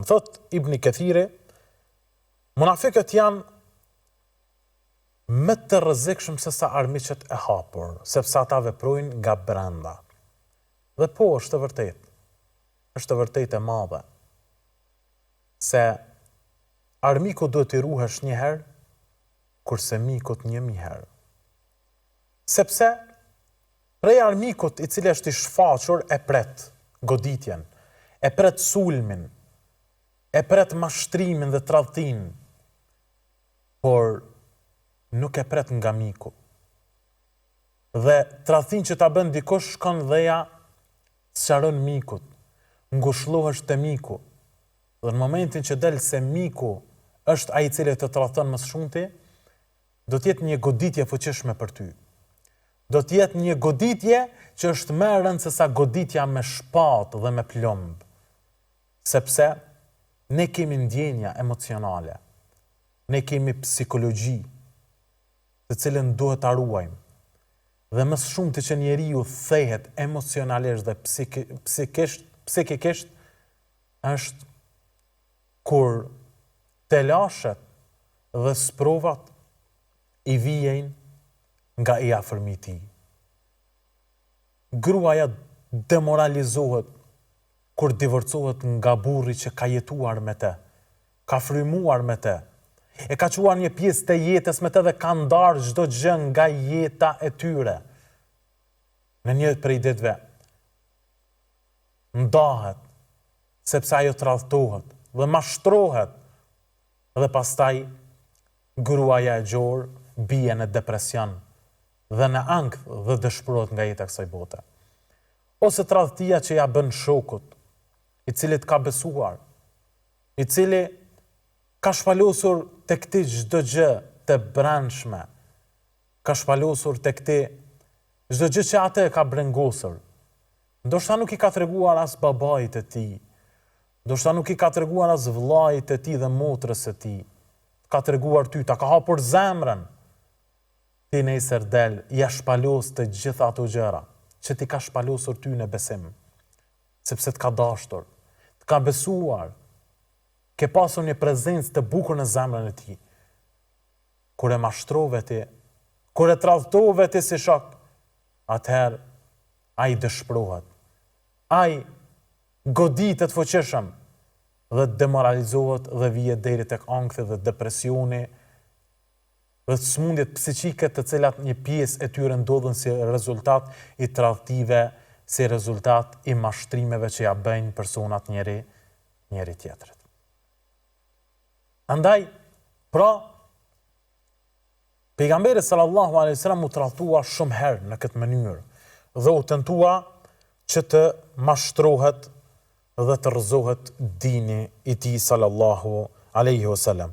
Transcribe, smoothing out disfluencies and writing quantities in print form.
Thot Ibn Kathiri, munafikët janë më të rrezikshëm se sa armiqet e hapur, sepse ata veprojnë nga brenda. Dhe po, është e vërtetë. Është e vërtetë e madhe. Se armiku duhet i ruhesh një herë, kurse mikut 1000 herë. Sepse prej armikut i cili është i shfaqur e pret goditjen, e pret sulmin, e pret mashtrimin dhe tradhtin, por nuk e pret nga miku. Dhe tradhtin që ta bën dikush shkon dhe ja sqaron mikut, ngushëllohesh te miku. Dhe në momentin që del se miku është ai i cili të tradhton më së shumti, do të jetë një goditje fuqishme për ty. Do të jetë një goditje që është më e rëndë se sa goditja me shpatë dhe me plomb. Sepse ne kemi ndjenja emocionale, ne kemi psikologji, të cilën duhet ta ruajmë. Dhe më së shumti që njeriu thehet emocionalisht dhe psikikisht është kur telashet dhe sprovat i vijejnë nga i afërmi i tij. Gruaja demoralizohet kur divorcohet nga burri që ka jetuar me te, ka frymuar me te, e ka quar një pjesë të jetës me te dhe ka ndarë çdo gjë nga jeta e tyre. Në një prej ditëve ndahet, sepse ajo tradhtohet dhe mashtrohet, dhe pastaj gruaja e gjorë bie në depresion dhe në ankth dhe dëshpërohet nga jeta e kësaj bote. Ose tradhtia që ja bën shokut, i cili të ka besuar, i cili ka shpalosur tek ti çdo gjë të brendshme, ka shpalosur tek ti çdo gjë që atë e ka brengosur. Ndoshta nuk i ka treguar as babait e tij, ndoshta nuk i ka treguar as vllait e tij dhe motrës së tij. Ka treguar ty, ta ka hapur zemrën. Ti nesër del, ja shpalos të gjitha ato gjëra që ti ka shpalosur ty në besim, sepse të ka dashur, të ka besuar, ke pasur një prezencë të bukur në zemrën e tij. Kur e mashtrove ti, kur e tradhtove ti si shok, atëherë ai dëshpërohet. Ai goditet fuqishëm dhe demoralizohet dhe vihet deri tek ankthi dhe depresioni dhe smundjet psiqike të cilat një pjesë e tyre ndodhen si rezultat i tradhtive, si rezultat i mashtrimeve që ja bëjnë personat njëri tjetrit. Andaj, pra, pejgamberi sallallahu alaihi wasallam u tradhtua shumë herë në këtë mënyrë dhe u tentua që të mashtrohet dhe të rrëzohet dini i tij sallallahu alaihi wasallam.